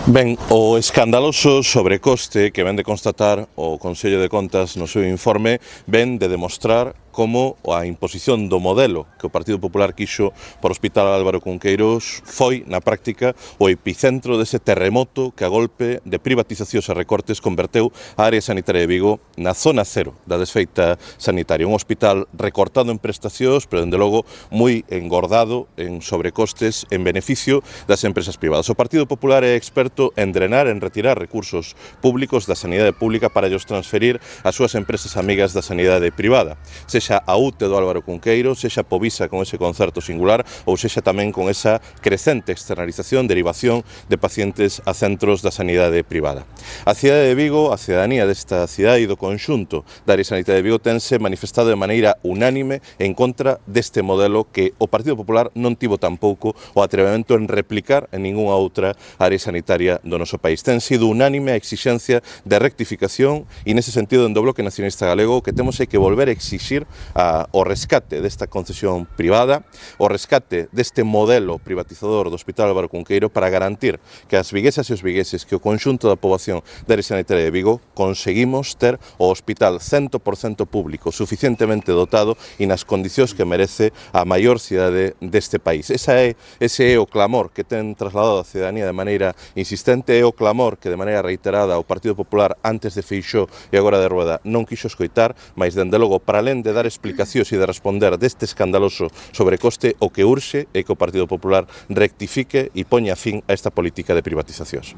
Ben, o escandaloso sobrecoste que ven de constatar o Consello de Contas no seu informe ven de demostrar como a imposición do modelo que o Partido Popular quixo para o Hospital Álvaro Cunqueiros foi, na práctica, o epicentro dese terremoto que a golpe de privatizacións e recortes converteu a área sanitaria de Vigo na zona cero da desfeita sanitaria. Un hospital recortado en prestacións, pero, dende logo, moi engordado en sobrecostes en beneficio das empresas privadas. O Partido Popular é experto en drenar, en retirar recursos públicos da sanidade pública para ellos transferir ás súas empresas amigas da sanidade privada. Sexa a UTE do Álvaro Cunqueiro, sexa Povisa con ese concerto singular ou sexa tamén con esa crecente externalización, derivación de pacientes a centros da sanidade privada. A cidade de Vigo, a cidadanía desta cidade e do conxunto da área sanitaria de Vigo tense manifestado de maneira unánime en contra deste modelo que o Partido Popular non tivo tampouco o atrevemento en replicar en ningunha outra área sanitaria do noso país. Ten sido unánime a exixencia de rectificación e nese sentido, dentro do Bloque Nacionalista Galego, o que temos é que volver a exixir o rescate desta concesión privada, o rescate deste modelo privatizador do Hospital Álvaro Cunqueiro para garantir que as viguesas e os vigueses, que o conxunto da poboación da área sanitaria de Vigo conseguimos ter o hospital 100% público, suficientemente dotado e nas condicións que merece a maior cidade deste país. Ese é o clamor que ten trasladado a cidadanía de maneira insistente, é o clamor que de maneira reiterada o Partido Popular antes de Feixóo e agora de Rueda non quixo escoitar, mas dende logo, para alén de dar explicacións e de responder deste escandaloso sobrecoste, o que urxe é que o Partido Popular rectifique e poña fin a esta política de privatizacións.